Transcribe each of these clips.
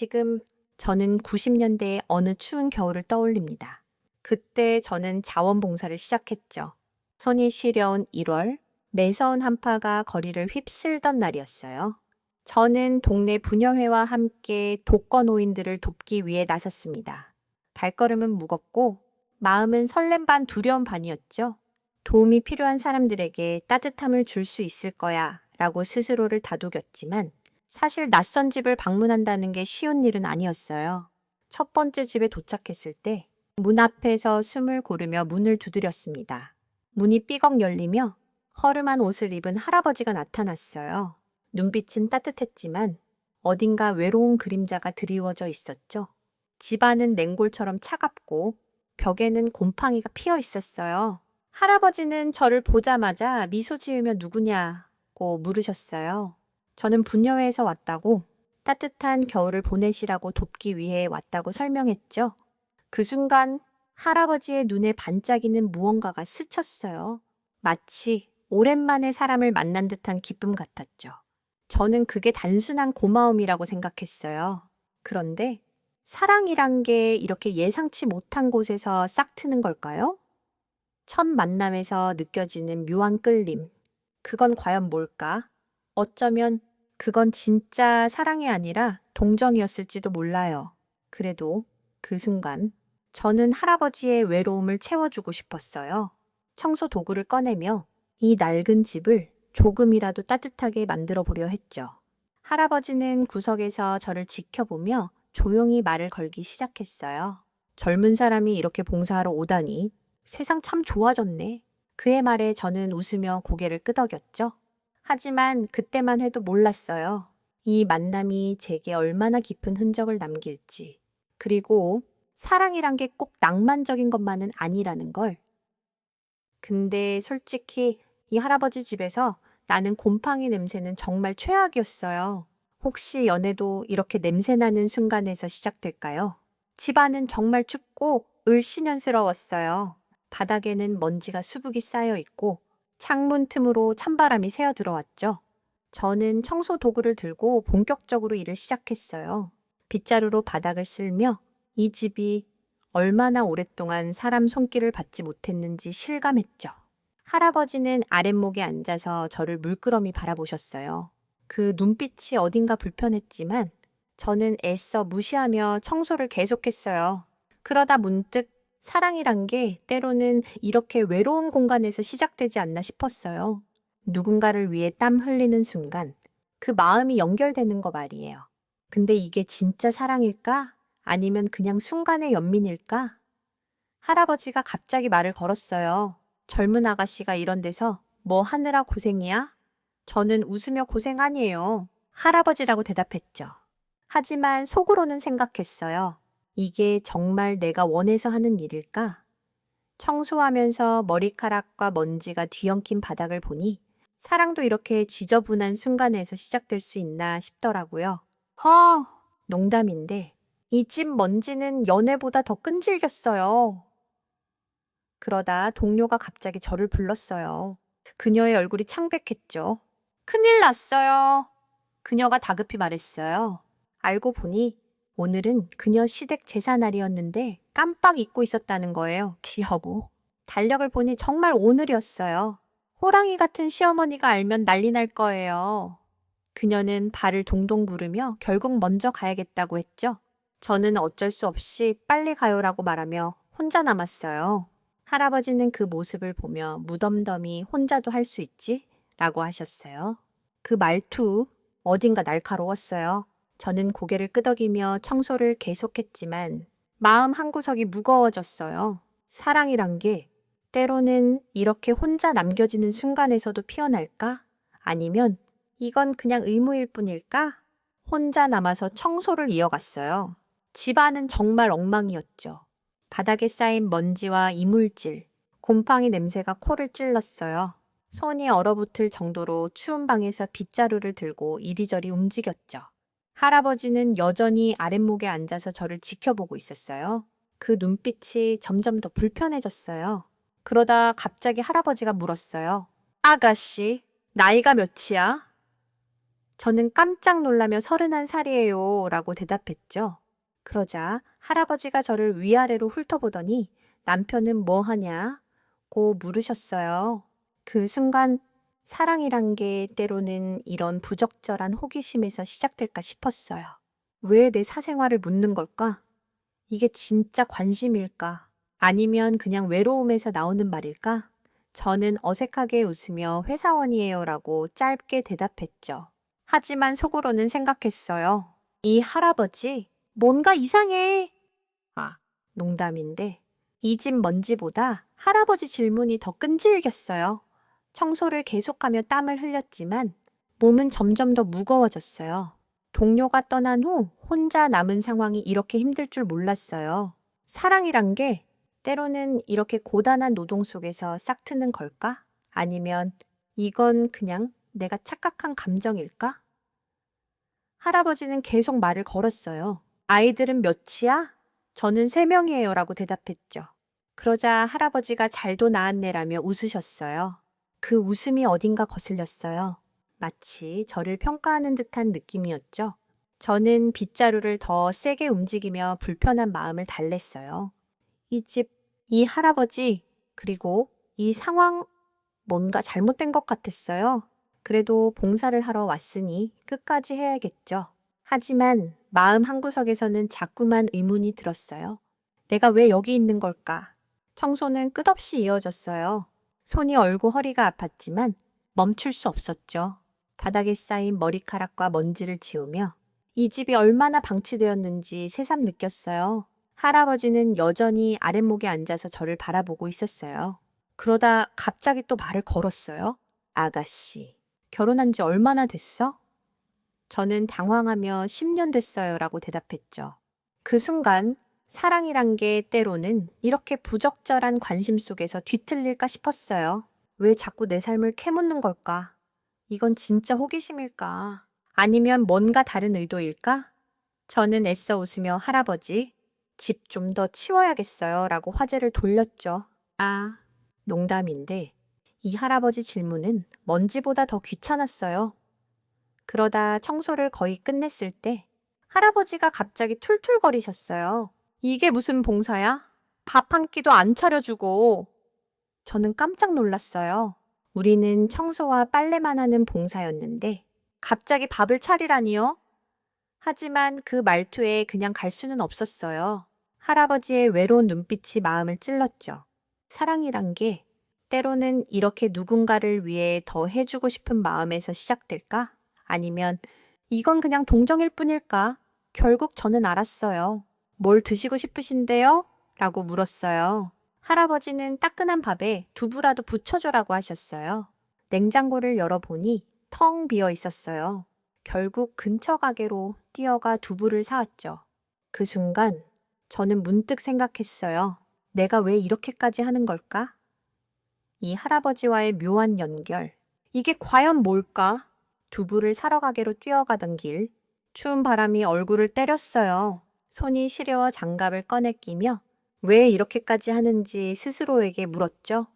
지금 저는 90년대의 어느 추운 겨울을 떠올립니다. 그때 저는 자원봉사를 시작했죠. 손이 시려운 1월, 매서운 한파가 거리를 휩쓸던 날이었어요. 저는 동네 부녀회와 함께 독거노인들을 돕기 위해 나섰습니다. 발걸음은 무겁고 마음은 설렘 반 두려움 반이었죠. 도움이 필요한 사람들에게 따뜻함을 줄 수 있을 거야 라고 스스로를 다독였지만 사실 낯선 집을 방문한다는 게 쉬운 일은 아니었어요. 첫 번째 집에 도착했을 때 문 앞에서 숨을 고르며 문을 두드렸습니다. 문이 삐걱 열리며 허름한 옷을 입은 할아버지가 나타났어요. 눈빛은 따뜻했지만 어딘가 외로운 그림자가 드리워져 있었죠. 집안은 냉골처럼 차갑고 벽에는 곰팡이가 피어 있었어요. 할아버지는 저를 보자마자 미소 지으며 누구냐고 물으셨어요. 저는 부녀회에서 왔다고 따뜻한 겨울을 보내시라고 돕기 위해 왔다고 설명했죠. 그 순간 할아버지의 눈에 반짝이는 무언가가 스쳤어요. 마치 오랜만에 사람을 만난 듯한 기쁨 같았죠. 저는 그게 단순한 고마움이라고 생각했어요. 그런데 사랑이란 게 이렇게 예상치 못한 곳에서 싹 트는 걸까요? 첫 만남에서 느껴지는 묘한 끌림. 그건 과연 뭘까? 어쩌면 그건 진짜 사랑이 아니라 동정이었을지도 몰라요. 그래도 그 순간 저는 할아버지의 외로움을 채워주고 싶었어요. 청소 도구를 꺼내며 이 낡은 집을 조금이라도 따뜻하게 만들어 보려 했죠. 할아버지는 구석에서 저를 지켜보며 조용히 말을 걸기 시작했어요. 젊은 사람이 이렇게 봉사하러 오다니 세상 참 좋아졌네. 그의 말에 저는 웃으며 고개를 끄덕였죠. 하지만 그때만 해도 몰랐어요. 이 만남이 제게 얼마나 깊은 흔적을 남길지. 그리고 사랑이란 게 꼭 낭만적인 것만은 아니라는 걸. 근데 솔직히 이 할아버지 집에서 나는 곰팡이 냄새는 정말 최악이었어요. 혹시 연애도 이렇게 냄새나는 순간에서 시작될까요? 집안은 정말 춥고 을씨년스러웠어요. 바닥에는 먼지가 수북이 쌓여 있고 창문 틈으로 찬바람이 새어 들어왔죠. 저는 청소 도구를 들고 본격적으로 일을 시작했어요. 빗자루로 바닥을 쓸며 이 집이 얼마나 오랫동안 사람 손길을 받지 못했는지 실감했죠. 할아버지는 아랫목에 앉아서 저를 물끄러미 바라보셨어요. 그 눈빛이 어딘가 불편했지만 저는 애써 무시하며 청소를 계속했어요. 그러다 문득 사랑이란 게 때로는 이렇게 외로운 공간에서 시작되지 않나 싶었어요. 누군가를 위해 땀 흘리는 순간 그 마음이 연결되는 거 말이에요. 근데 이게 진짜 사랑일까? 아니면 그냥 순간의 연민일까? 할아버지가 갑자기 말을 걸었어요. 젊은 아가씨가 이런 데서 뭐 하느라 고생이야? 저는 웃으며 고생 아니에요. 할아버지라고 대답했죠. 하지만 속으로는 생각했어요. 이게 정말 내가 원해서 하는 일일까? 청소하면서 머리카락과 먼지가 뒤엉킨 바닥을 보니 사랑도 이렇게 지저분한 순간에서 시작될 수 있나 싶더라고요. 농담인데 이 집 먼지는 연애보다 더 끈질겼어요. 그러다 동료가 갑자기 저를 불렀어요. 그녀의 얼굴이 창백했죠. 큰일 났어요. 그녀가 다급히 말했어요. 알고 보니 오늘은 그녀 시댁 제사날이었는데 깜빡 잊고 있었다는 거예요. 여보. 달력을 보니 정말 오늘이었어요. 호랑이 같은 시어머니가 알면 난리 날 거예요. 그녀는 발을 동동 구르며 결국 먼저 가야겠다고 했죠. 저는 어쩔 수 없이 빨리 가요라고 말하며 혼자 남았어요. 할아버지는 그 모습을 보며 무덤덤이 혼자도 할 수 있지? 라고 하셨어요. 그 말투 어딘가 날카로웠어요. 저는 고개를 끄덕이며 청소를 계속했지만 마음 한구석이 무거워졌어요. 사랑이란 게 때로는 이렇게 혼자 남겨지는 순간에서도 피어날까? 아니면 이건 그냥 의무일 뿐일까? 혼자 남아서 청소를 이어갔어요. 집안은 정말 엉망이었죠. 바닥에 쌓인 먼지와 이물질, 곰팡이 냄새가 코를 찔렀어요. 손이 얼어붙을 정도로 추운 방에서 빗자루를 들고 이리저리 움직였죠. 할아버지는 여전히 아랫목에 앉아서 저를 지켜보고 있었어요. 그 눈빛이 점점 더 불편해졌어요. 그러다 갑자기 할아버지가 물었어요. 아가씨, 나이가 몇이야? 저는 깜짝 놀라며 31살이에요 라고 대답했죠. 그러자 할아버지가 저를 위아래로 훑어보더니 남편은 뭐 하냐고 물으셨어요. 그 순간 사랑이란 게 때로는 이런 부적절한 호기심에서 시작될까 싶었어요. 왜 내 사생활을 묻는 걸까? 이게 진짜 관심일까? 아니면 그냥 외로움에서 나오는 말일까? 저는 어색하게 웃으며 회사원이에요 라고 짧게 대답했죠. 하지만 속으로는 생각했어요. 이 할아버지, 뭔가 이상해. 아, 농담인데 이 집 먼지보다 할아버지 질문이 더 끈질겼어요. 청소를 계속하며 땀을 흘렸지만 몸은 점점 더 무거워졌어요. 동료가 떠난 후 혼자 남은 상황이 이렇게 힘들 줄 몰랐어요. 사랑이란 게 때로는 이렇게 고단한 노동 속에서 싹트는 걸까? 아니면 이건 그냥 내가 착각한 감정일까? 할아버지는 계속 말을 걸었어요. 아이들은 몇이야? 저는 3명이에요 라고 대답했죠. 그러자 할아버지가 잘도 낳았네라며 웃으셨어요. 그 웃음이 어딘가 거슬렸어요. 마치 저를 평가하는 듯한 느낌이었죠. 저는 빗자루를 더 세게 움직이며 불편한 마음을 달랬어요. 이 집, 이 할아버지, 그리고 이 상황 뭔가 잘못된 것 같았어요. 그래도 봉사를 하러 왔으니 끝까지 해야겠죠. 하지만 마음 한구석에서는 자꾸만 의문이 들었어요. 내가 왜 여기 있는 걸까? 청소는 끝없이 이어졌어요. 손이 얼고 허리가 아팠지만 멈출 수 없었죠. 바닥에 쌓인 머리카락과 먼지를 지우며 이 집이 얼마나 방치되었는지 새삼 느꼈어요. 할아버지는 여전히 아랫목에 앉아서 저를 바라보고 있었어요. 그러다 갑자기 또 말을 걸었어요. 아가씨, 결혼한 지 얼마나 됐어? 저는 당황하며 10년 됐어요 라고 대답했죠. 그 순간 사랑이란 게 때로는 이렇게 부적절한 관심 속에서 뒤틀릴까 싶었어요. 왜 자꾸 내 삶을 캐묻는 걸까? 이건 진짜 호기심일까? 아니면 뭔가 다른 의도일까? 저는 애써 웃으며 할아버지, 집 좀 더 치워야겠어요 라고 화제를 돌렸죠. 아, 농담인데 이 할아버지 질문은 먼지보다 더 귀찮았어요. 그러다 청소를 거의 끝냈을 때 할아버지가 갑자기 툴툴거리셨어요. 이게 무슨 봉사야? 밥 한 끼도 안 차려주고. 저는 깜짝 놀랐어요. 우리는 청소와 빨래만 하는 봉사였는데 갑자기 밥을 차리라니요? 하지만 그 말투에 그냥 갈 수는 없었어요. 할아버지의 외로운 눈빛이 마음을 찔렀죠. 사랑이란 게 때로는 이렇게 누군가를 위해 더 해주고 싶은 마음에서 시작될까? 아니면 이건 그냥 동정일 뿐일까? 결국 저는 알았어요. 뭘 드시고 싶으신데요? 라고 물었어요. 할아버지는 따끈한 밥에 두부라도 부쳐줘라고 하셨어요. 냉장고를 열어보니 텅 비어 있었어요. 결국 근처 가게로 뛰어가 두부를 사왔죠. 그 순간 저는 문득 생각했어요. 내가 왜 이렇게까지 하는 걸까? 이 할아버지와의 묘한 연결. 이게 과연 뭘까? 두부를 사러 가게로 뛰어가던 길, 추운 바람이 얼굴을 때렸어요. 손이 시려워 장갑을 꺼내 끼며 왜 이렇게까지 하는지 스스로에게 물었죠.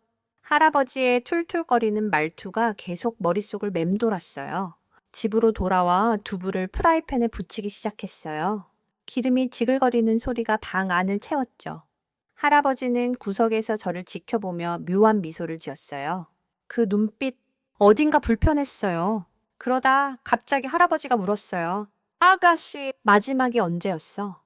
할아버지의 툴툴거리는 말투가 계속 머릿속을 맴돌았어요. 집으로 돌아와 두부를 프라이팬에 부치기 시작했어요. 기름이 지글거리는 소리가 방 안을 채웠죠. 할아버지는 구석에서 저를 지켜보며 묘한 미소를 지었어요. 그 눈빛 어딘가 불편했어요. 그러다 갑자기 할아버지가 물었어요. 아가씨, 마지막이 언제였어?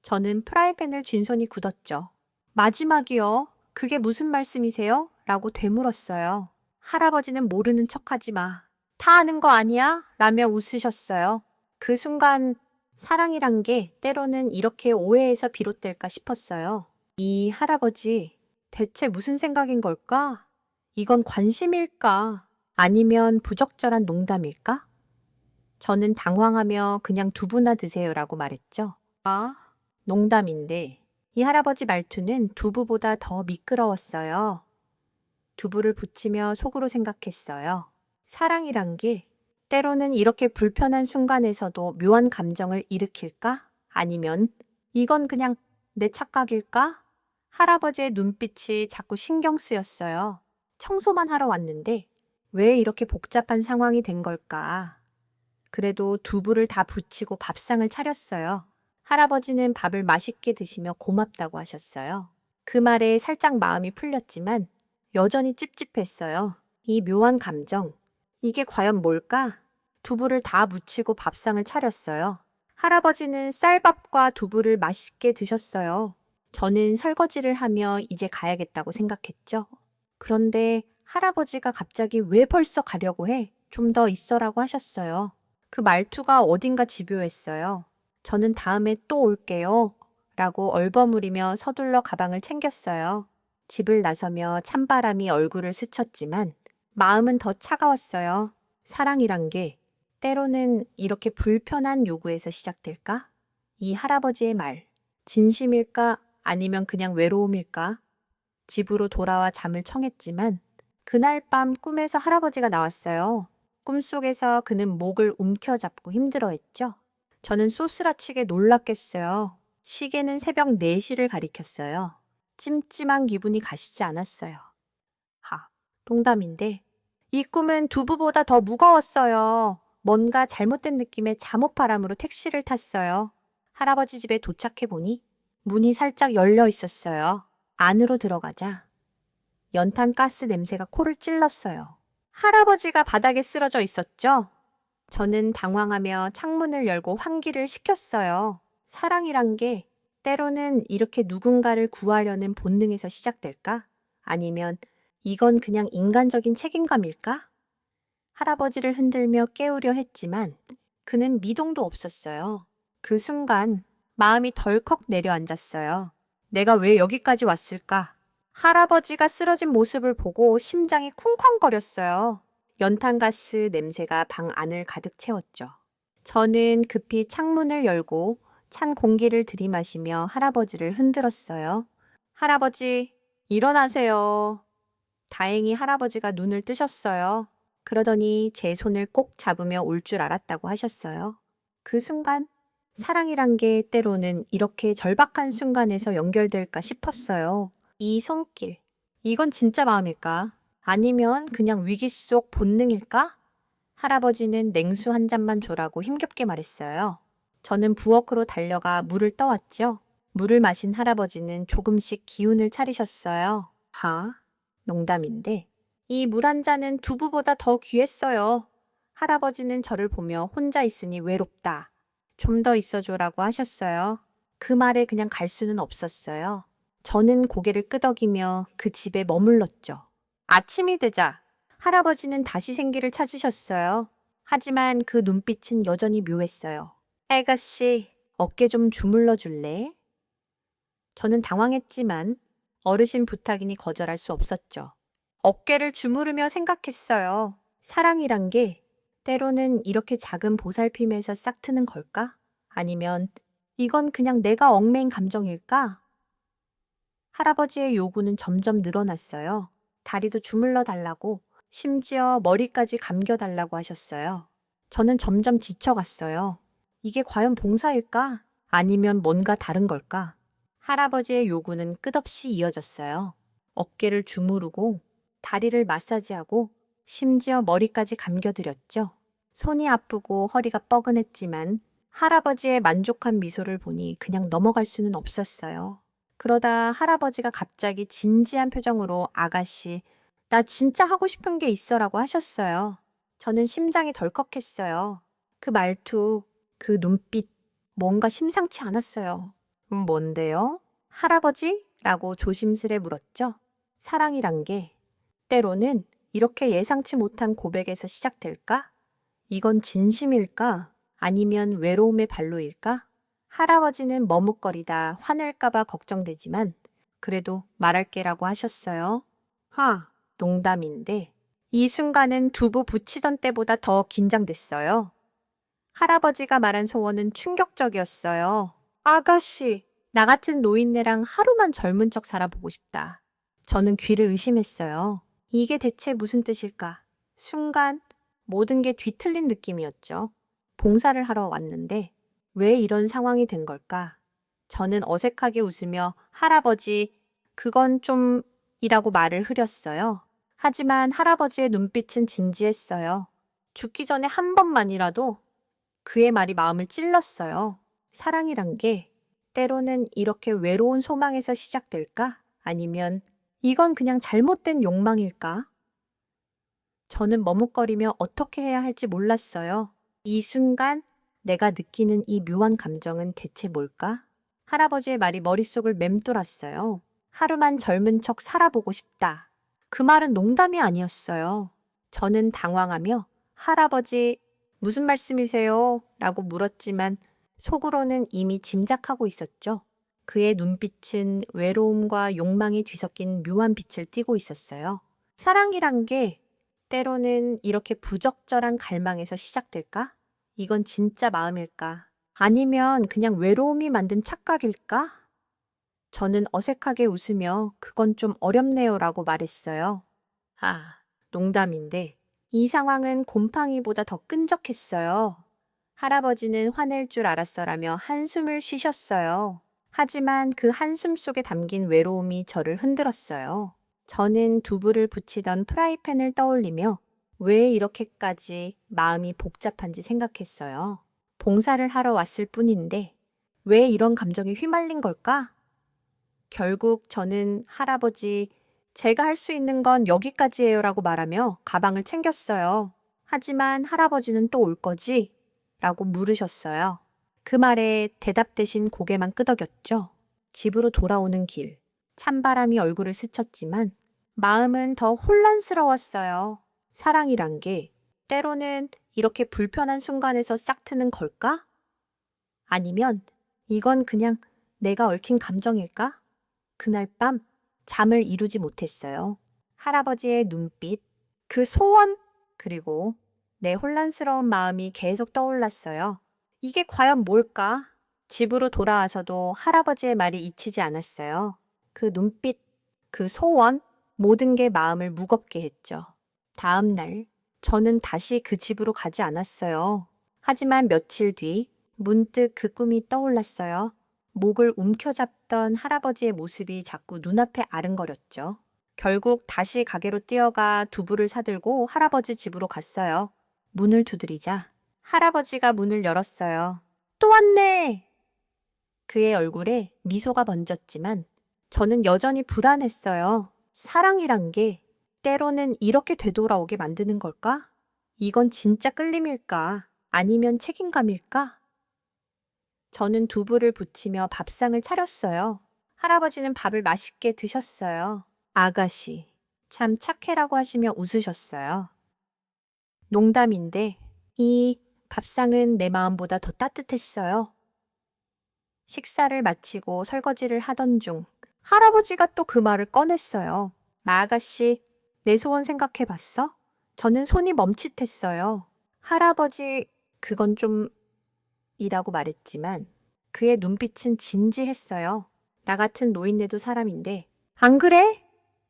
저는 프라이팬을 쥔손이 굳었죠. 마지막이요? 그게 무슨 말씀이세요? 라고 되물었어요. 할아버지는 모르는 척하지 마. 다 아는 거 아니야? 라며 웃으셨어요. 그 순간 사랑이란 게 때로는 이렇게 오해에서 비롯될까 싶었어요. 이 할아버지 대체 무슨 생각인 걸까? 이건 관심일까? 아니면 부적절한 농담일까? 저는 당황하며 그냥 두부나 드세요라고 말했죠. 아, 농담인데 이 할아버지 말투는 두부보다 더 미끄러웠어요. 두부를 붙이며 속으로 생각했어요. 사랑이란 게 때로는 이렇게 불편한 순간에서도 묘한 감정을 일으킬까? 아니면 이건 그냥 내 착각일까? 할아버지의 눈빛이 자꾸 신경 쓰였어요. 청소만 하러 왔는데 왜 이렇게 복잡한 상황이 된 걸까? 그래도 두부를 다 부치고 밥상을 차렸어요. 할아버지는 밥을 맛있게 드시며 고맙다고 하셨어요. 그 말에 살짝 마음이 풀렸지만 여전히 찝찝했어요. 이 묘한 감정. 이게 과연 뭘까? 두부를 다 무치고 밥상을 차렸어요. 할아버지는 쌀밥과 두부를 맛있게 드셨어요. 저는 설거지를 하며 이제 가야겠다고 생각했죠. 그런데 할아버지가 갑자기 왜 벌써 가려고 해? 좀 더 있어라고 하셨어요. 그 말투가 어딘가 집요했어요. 저는 다음에 또 올게요. 라고 얼버무리며 서둘러 가방을 챙겼어요. 집을 나서며 찬바람이 얼굴을 스쳤지만 마음은 더 차가웠어요. 사랑이란 게 때로는 이렇게 불편한 요구에서 시작될까? 이 할아버지의 말, 진심일까? 아니면 그냥 외로움일까? 집으로 돌아와 잠을 청했지만 그날 밤 꿈에서 할아버지가 나왔어요. 꿈속에서 그는 목을 움켜잡고 힘들어했죠. 저는 소스라치게 놀랐겠어요. 시계는 새벽 4시를 가리켰어요. 찜찜한 기분이 가시지 않았어요. 농담인데 이 꿈은 두부보다 더 무거웠어요. 뭔가 잘못된 느낌의 잠옷바람으로 택시를 탔어요. 할아버지 집에 도착해 보니 문이 살짝 열려 있었어요. 안으로 들어가자 연탄 가스 냄새가 코를 찔렀어요. 할아버지가 바닥에 쓰러져 있었죠. 저는 당황하며 창문을 열고 환기를 시켰어요. 사랑이란 게 때로는 이렇게 누군가를 구하려는 본능에서 시작될까? 아니면 이건 그냥 인간적인 책임감일까? 할아버지를 흔들며 깨우려 했지만 그는 미동도 없었어요. 그 순간 마음이 덜컥 내려앉았어요. 내가 왜 여기까지 왔을까? 할아버지가 쓰러진 모습을 보고 심장이 쿵쾅거렸어요. 연탄가스 냄새가 방 안을 가득 채웠죠. 저는 급히 창문을 열고 찬 공기를 들이마시며 할아버지를 흔들었어요. 할아버지, 일어나세요. 다행히 할아버지가 눈을 뜨셨어요. 그러더니 제 손을 꼭 잡으며 올 줄 알았다고 하셨어요. 그 순간 사랑이란 게 때로는 이렇게 절박한 순간에서 연결될까 싶었어요. 이 손길, 이건 진짜 마음일까? 아니면 그냥 위기 속 본능일까? 할아버지는 냉수 한 잔만 줘라고 힘겹게 말했어요. 저는 부엌으로 달려가 물을 떠왔죠. 물을 마신 할아버지는 조금씩 기운을 차리셨어요. 농담인데 이 물 한 잔은 두부보다 더 귀했어요. 할아버지는 저를 보며 혼자 있으니 외롭다. 좀 더 있어줘라고 하셨어요. 그 말에 그냥 갈 수는 없었어요. 저는 고개를 끄덕이며 그 집에 머물렀죠. 아침이 되자 할아버지는 다시 생기를 찾으셨어요. 하지만 그 눈빛은 여전히 묘했어요. 아가씨, 어깨 좀 주물러 줄래? 저는 당황했지만 어르신 부탁이니 거절할 수 없었죠. 어깨를 주무르며 생각했어요. 사랑이란 게 때로는 이렇게 작은 보살핌에서 싹 트는 걸까? 아니면 이건 그냥 내가 얽매인 감정일까? 할아버지의 요구는 점점 늘어났어요. 다리도 주물러 달라고, 심지어 머리까지 감겨 달라고 하셨어요. 저는 점점 지쳐갔어요. 이게 과연 봉사일까? 아니면 뭔가 다른 걸까? 할아버지의 요구는 끝없이 이어졌어요. 어깨를 주무르고, 다리를 마사지하고, 심지어 머리까지 감겨드렸죠. 손이 아프고 허리가 뻐근했지만 할아버지의 만족한 미소를 보니 그냥 넘어갈 수는 없었어요. 그러다 할아버지가 갑자기 진지한 표정으로 아가씨, 나 진짜 하고 싶은 게 있어라고 하셨어요. 저는 심장이 덜컥했어요. 그 말투, 그 눈빛, 뭔가 심상치 않았어요. 뭔데요? 할아버지? 라고 조심스레 물었죠. 사랑이란 게 때로는 이렇게 예상치 못한 고백에서 시작될까? 이건 진심일까? 아니면 외로움의 발로일까? 할아버지는 머뭇거리다 화낼까봐 걱정되지만 그래도 말할게라고 하셨어요. 농담인데 이 순간은 두부 부치던 때보다 더 긴장됐어요. 할아버지가 말한 소원은 충격적이었어요. 아가씨, 나 같은 노인네랑 하루만 젊은 척 살아보고 싶다. 저는 귀를 의심했어요. 이게 대체 무슨 뜻일까? 순간 모든 게 뒤틀린 느낌이었죠. 봉사를 하러 왔는데 왜 이런 상황이 된 걸까? 저는 어색하게 웃으며 할아버지, 그건 좀 이라고 말을 흐렸어요. 하지만 할아버지의 눈빛은 진지했어요. 죽기 전에 한 번만이라도 그의 말이 마음을 찔렀어요. 사랑이란 게 때로는 이렇게 외로운 소망에서 시작될까? 아니면 이건 그냥 잘못된 욕망일까? 저는 머뭇거리며 어떻게 해야 할지 몰랐어요. 이 순간 내가 느끼는 이 묘한 감정은 대체 뭘까? 할아버지의 말이 머릿속을 맴돌았어요. 하루만 젊은 척 살아보고 싶다. 그 말은 농담이 아니었어요. 저는 당황하며 할아버지, 무슨 말씀이세요? 라고 물었지만 속으로는 이미 짐작하고 있었죠. 그의 눈빛은 외로움과 욕망이 뒤섞인 묘한 빛을 띠고 있었어요. 사랑이란 게 때로는 이렇게 부적절한 갈망에서 시작될까? 이건 진짜 마음일까? 아니면 그냥 외로움이 만든 착각일까? 저는 어색하게 웃으며 그건 좀 어렵네요 라고 말했어요. 아, 농담인데 이 상황은 곰팡이보다 더 끈적했어요. 할아버지는 화낼 줄 알았어라며 한숨을 쉬셨어요. 하지만 그 한숨 속에 담긴 외로움이 저를 흔들었어요. 저는 두부를 붙이던 프라이팬을 떠올리며 왜 이렇게까지 마음이 복잡한지 생각했어요. 봉사를 하러 왔을 뿐인데 왜 이런 감정에 휘말린 걸까? 결국 저는 할아버지, 제가 할 수 있는 건 여기까지예요 라고 말하며 가방을 챙겼어요. 하지만 할아버지는 또 올 거지? 라고 물으셨어요. 그 말에 대답 대신 고개만 끄덕였죠. 집으로 돌아오는 길, 찬바람이 얼굴을 스쳤지만 마음은 더 혼란스러웠어요. 사랑이란 게 때로는 이렇게 불편한 순간에서 싹 트는 걸까? 아니면 이건 그냥 내가 얽힌 감정일까? 그날 밤 잠을 이루지 못했어요. 할아버지의 눈빛, 그 소원, 그리고 내 혼란스러운 마음이 계속 떠올랐어요. 이게 과연 뭘까? 집으로 돌아와서도 할아버지의 말이 잊히지 않았어요. 그 눈빛, 그 소원, 모든 게 마음을 무겁게 했죠. 다음 날, 저는 다시 그 집으로 가지 않았어요. 하지만 며칠 뒤, 문득 그 꿈이 떠올랐어요. 목을 움켜잡던 할아버지의 모습이 자꾸 눈앞에 아른거렸죠. 결국 다시 가게로 뛰어가 두부를 사들고 할아버지 집으로 갔어요. 문을 두드리자 할아버지가 문을 열었어요. 또 왔네! 그의 얼굴에 미소가 번졌지만 저는 여전히 불안했어요. 사랑이란 게 때로는 이렇게 되돌아오게 만드는 걸까? 이건 진짜 끌림일까? 아니면 책임감일까? 저는 두부를 부치며 밥상을 차렸어요. 할아버지는 밥을 맛있게 드셨어요. 아가씨, 참 착해라고 하시며 웃으셨어요. 농담인데 이 밥상은 내 마음보다 더 따뜻했어요. 식사를 마치고 설거지를 하던 중 할아버지가 또 그 말을 꺼냈어요. 아가씨, 내 소원 생각해봤어? 저는 손이 멈칫했어요. 할아버지, 그건 좀... 이라고 말했지만 그의 눈빛은 진지했어요. 나 같은 노인네도 사람인데 안 그래?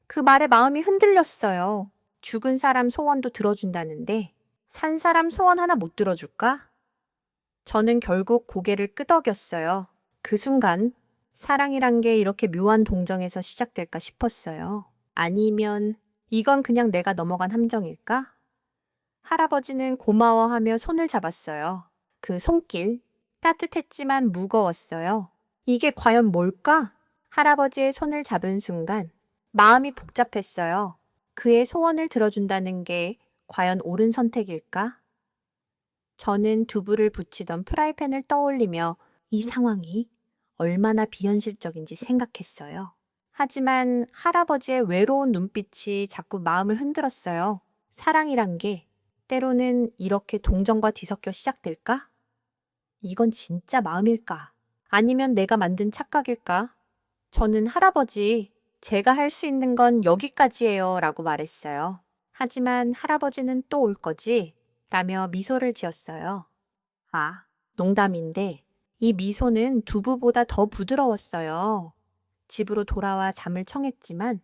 그 말에 마음이 흔들렸어요. 죽은 사람 소원도 들어준다는데 산 사람 소원 하나 못 들어줄까? 저는 결국 고개를 끄덕였어요. 그 순간 사랑이란 게 이렇게 묘한 동정에서 시작될까 싶었어요. 아니면 이건 그냥 내가 넘어간 함정일까? 할아버지는 고마워하며 손을 잡았어요. 그 손길 따뜻했지만 무거웠어요. 이게 과연 뭘까? 할아버지의 손을 잡은 순간 마음이 복잡했어요. 그의 소원을 들어준다는 게 과연 옳은 선택일까? 저는 두부를 붙이던 프라이팬을 떠올리며 이 상황이 얼마나 비현실적인지 생각했어요. 하지만 할아버지의 외로운 눈빛이 자꾸 마음을 흔들었어요. 사랑이란 게 때로는 이렇게 동정과 뒤섞여 시작될까? 이건 진짜 마음일까? 아니면 내가 만든 착각일까? 저는 할아버지, 제가 할 수 있는 건 여기까지예요 라고 말했어요. 하지만 할아버지는 또 올 거지? 라며 미소를 지었어요. 아, 농담인데 이 미소는 두부보다 더 부드러웠어요. 집으로 돌아와 잠을 청했지만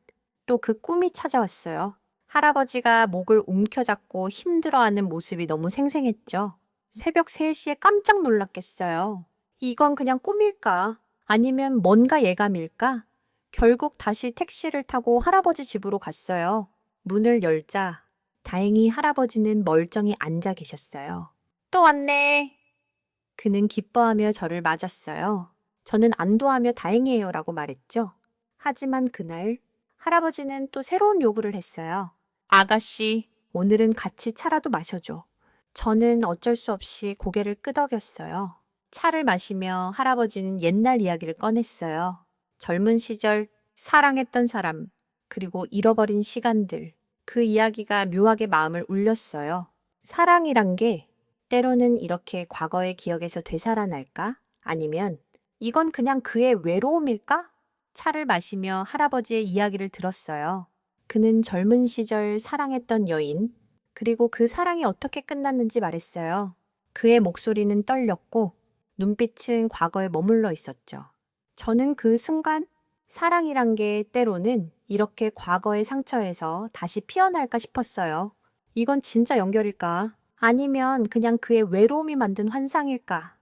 또 그 꿈이 찾아왔어요. 할아버지가 목을 움켜잡고 힘들어하는 모습이 너무 생생했죠. 새벽 3시에 깜짝 놀랐겠어요. 이건 그냥 꿈일까? 아니면 뭔가 예감일까? 결국 다시 택시를 타고 할아버지 집으로 갔어요. 문을 열자 다행히 할아버지는 멀쩡히 앉아 계셨어요. 또 왔네. 그는 기뻐하며 저를 맞았어요. 저는 안도하며 다행이에요 라고 말했죠. 하지만 그날 할아버지는 또 새로운 요구를 했어요. 아가씨, 오늘은 같이 차라도 마셔줘. 저는 어쩔 수 없이 고개를 끄덕였어요. 차를 마시며 할아버지는 옛날 이야기를 꺼냈어요. 젊은 시절 사랑했던 사람, 그리고 잃어버린 시간들. 그 이야기가 묘하게 마음을 울렸어요. 사랑이란 게 때로는 이렇게 과거의 기억에서 되살아날까? 아니면 이건 그냥 그의 외로움일까? 차를 마시며 할아버지의 이야기를 들었어요. 그는 젊은 시절 사랑했던 여인, 그리고 그 사랑이 어떻게 끝났는지 말했어요. 그의 목소리는 떨렸고 눈빛은 과거에 머물러 있었죠. 저는 그 순간 사랑이란 게 때로는 이렇게 과거의 상처에서 다시 피어날까 싶었어요. 이건 진짜 연결일까? 아니면 그냥 그의 외로움이 만든 환상일까?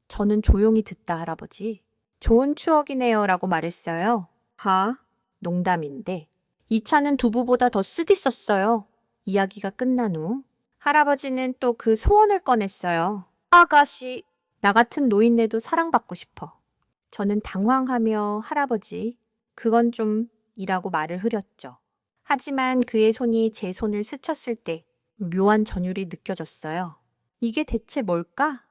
저는 조용히 듣다 할아버지. 좋은 추억이네요 라고 말했어요. 농담인데. 이 차는 두부보다 더 쓰디썼어요. 이야기가 끝난 후 할아버지는 또 그 소원을 꺼냈어요. 아가씨, 나 같은 노인네도 사랑받고 싶어. 저는 당황하며 할아버지, 그건 좀 이라고 말을 흐렸죠. 하지만 그의 손이 제 손을 스쳤을 때 묘한 전율이 느껴졌어요. 이게 대체 뭘까?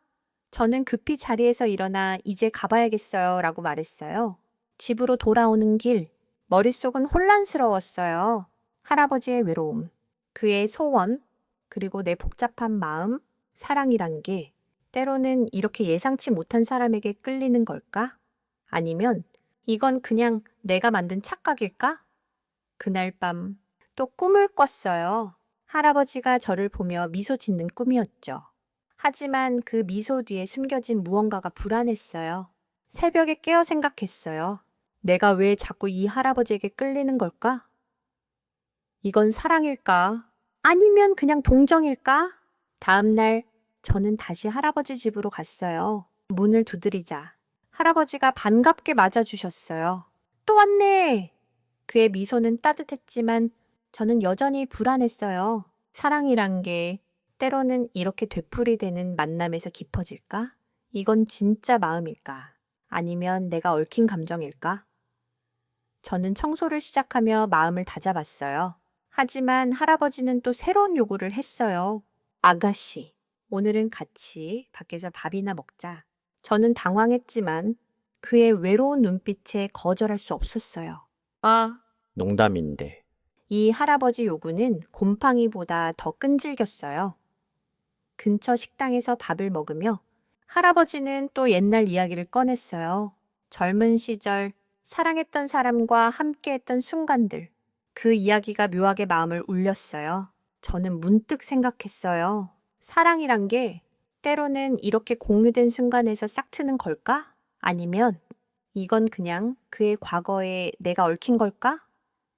저는 급히 자리에서 일어나 이제 가봐야겠어요 라고 말했어요. 집으로 돌아오는 길, 머릿속은 혼란스러웠어요. 할아버지의 외로움, 그의 소원, 그리고 내 복잡한 마음, 사랑이란 게 때로는 이렇게 예상치 못한 사람에게 끌리는 걸까? 아니면 이건 그냥 내가 만든 착각일까? 그날 밤 또 꿈을 꿨어요. 할아버지가 저를 보며 미소 짓는 꿈이었죠. 하지만 그 미소 뒤에 숨겨진 무언가가 불안했어요. 새벽에 깨어 생각했어요. 내가 왜 자꾸 이 할아버지에게 끌리는 걸까? 이건 사랑일까? 아니면 그냥 동정일까? 다음 날 저는 다시 할아버지 집으로 갔어요. 문을 두드리자 할아버지가 반갑게 맞아주셨어요. 또 왔네! 그의 미소는 따뜻했지만 저는 여전히 불안했어요. 사랑이란 게 때로는 이렇게 되풀이되는 만남에서 깊어질까? 이건 진짜 마음일까? 아니면 내가 얽힌 감정일까? 저는 청소를 시작하며 마음을 다잡았어요. 하지만 할아버지는 또 새로운 요구를 했어요. 아가씨, 오늘은 같이 밖에서 밥이나 먹자. 저는 당황했지만 그의 외로운 눈빛에 거절할 수 없었어요. 농담인데. 이 할아버지 요구는 곰팡이보다 더 끈질겼어요. 근처 식당에서 밥을 먹으며 할아버지는 또 옛날 이야기를 꺼냈어요. 젊은 시절 사랑했던 사람과 함께했던 순간들. 그 이야기가 묘하게 마음을 울렸어요. 저는 문득 생각했어요. 사랑이란 게 때로는 이렇게 공유된 순간에서 싹트는 걸까? 아니면 이건 그냥 그의 과거에 내가 얽힌 걸까?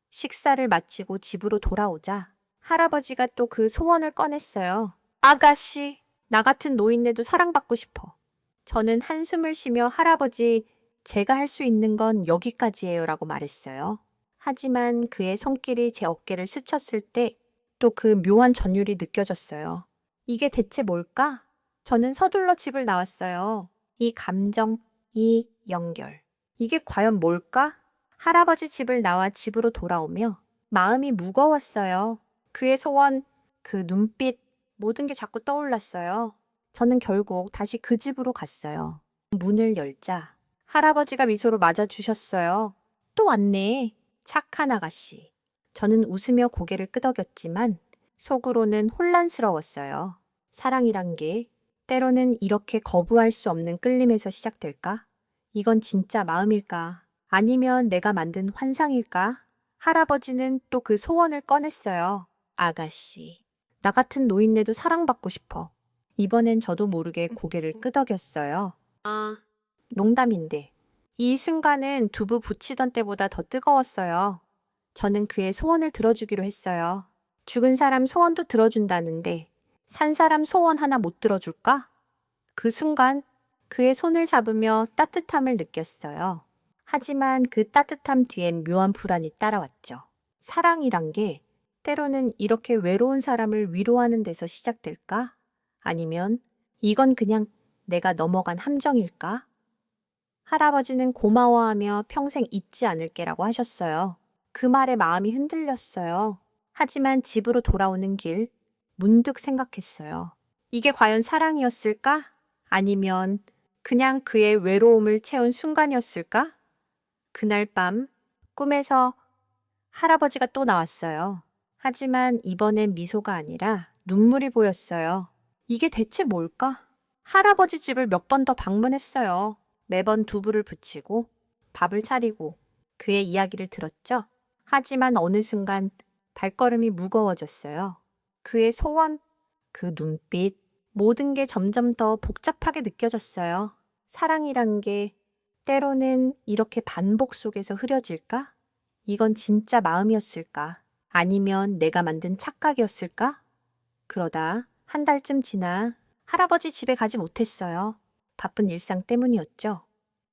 식사를 마치고 집으로 돌아오자 할아버지가 또 그 소원을 꺼냈어요. 아가씨, 나 같은 노인네도 사랑받고 싶어. 저는 한숨을 쉬며 할아버지, 제가 할 수 있는 건 여기까지예요 라고 말했어요. 하지만 그의 손길이 제 어깨를 스쳤을 때 또 그 묘한 전율이 느껴졌어요. 이게 대체 뭘까? 저는 서둘러 집을 나왔어요. 이 감정, 이 연결. 이게 과연 뭘까? 할아버지 집을 나와 집으로 돌아오며 마음이 무거웠어요. 그의 소원, 그 눈빛, 모든 게 자꾸 떠올랐어요. 저는 결국 다시 그 집으로 갔어요. 문을 열자 할아버지가 미소로 맞아주셨어요. 또 왔네. 착한 아가씨. 저는 웃으며 고개를 끄덕였지만 속으로는 혼란스러웠어요. 사랑이란 게 때로는 이렇게 거부할 수 없는 끌림에서 시작될까? 이건 진짜 마음일까? 아니면 내가 만든 환상일까? 할아버지는 또 그 소원을 꺼냈어요. 아가씨, 나 같은 노인네도 사랑받고 싶어. 이번엔 저도 모르게 고개를 끄덕였어요. 농담인데 이 순간은 두부 부치던 때보다 더 뜨거웠어요. 저는 그의 소원을 들어주기로 했어요. 죽은 사람 소원도 들어준다는데 산 사람 소원 하나 못 들어줄까? 그 순간 그의 손을 잡으며 따뜻함을 느꼈어요. 하지만 그 따뜻함 뒤엔 묘한 불안이 따라왔죠. 사랑이란 게 때로는 이렇게 외로운 사람을 위로하는 데서 시작될까? 아니면 이건 그냥 내가 넘어간 함정일까? 할아버지는 고마워하며 평생 잊지 않을게라고 하셨어요. 그 말에 마음이 흔들렸어요. 하지만 집으로 돌아오는 길, 문득 생각했어요. 이게 과연 사랑이었을까? 아니면 그냥 그의 외로움을 채운 순간이었을까? 그날 밤, 꿈에서 할아버지가 또 나왔어요. 하지만 이번엔 미소가 아니라 눈물이 보였어요. 이게 대체 뭘까? 할아버지 집을 몇 번 더 방문했어요. 매번 두부를 붙이고 밥을 차리고 그의 이야기를 들었죠. 하지만 어느 순간 발걸음이 무거워졌어요. 그의 소원, 그 눈빛, 모든 게 점점 더 복잡하게 느껴졌어요. 사랑이란 게 때로는 이렇게 반복 속에서 흐려질까? 이건 진짜 마음이었을까? 아니면 내가 만든 착각이었을까? 그러다 한 달쯤 지나 할아버지 집에 가지 못했어요. 바쁜 일상 때문이었죠.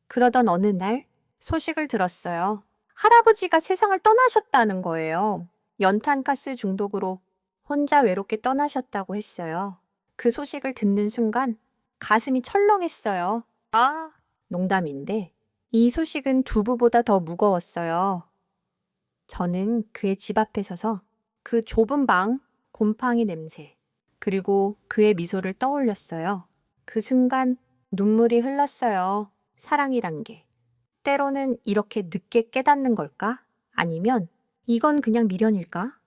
그러던 어느 날 소식을 들었어요. 할아버지가 세상을 떠나셨다는 거예요. 연탄가스 중독으로 혼자 외롭게 떠나셨다고 했어요. 그 소식을 듣는 순간 가슴이 철렁했어요. 아, 농담인데 이 소식은 두부보다 더 무거웠어요. 저는 그의 집 앞에 서서 그 좁은 방, 곰팡이 냄새, 그리고 그의 미소를 떠올렸어요. 그 순간 눈물이 흘렀어요. 사랑이란 게. 때로는 이렇게 늦게 깨닫는 걸까? 아니면 이건 그냥 미련일까?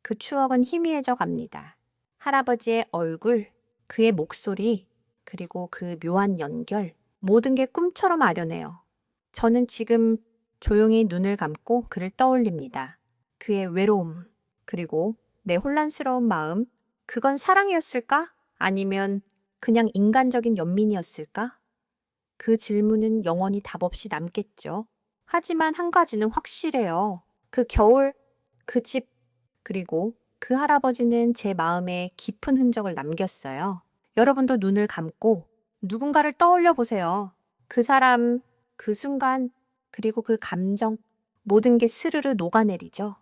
그 추억은 희미해져 갑니다. 할아버지의 얼굴, 그의 목소리, 그리고 그 묘한 연결, 모든 게 꿈처럼 아련해요. 저는 지금 조용히 눈을 감고 그를 떠올립니다. 그의 외로움, 그리고 내 혼란스러운 마음, 그건 사랑이었을까? 아니면 그냥 인간적인 연민이었을까? 그 질문은 영원히 답 없이 남겠죠. 하지만 한 가지는 확실해요. 그 겨울, 그 집, 그리고 그 할아버지는 제 마음에 깊은 흔적을 남겼어요. 여러분도 눈을 감고 누군가를 떠올려 보세요. 그 사람, 그 순간, 그리고 그 감정, 모든 게 스르르 녹아내리죠.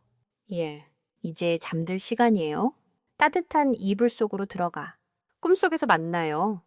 예, 이제 잠들 시간이에요. 따뜻한 이불 속으로 들어가. 꿈속에서 만나요.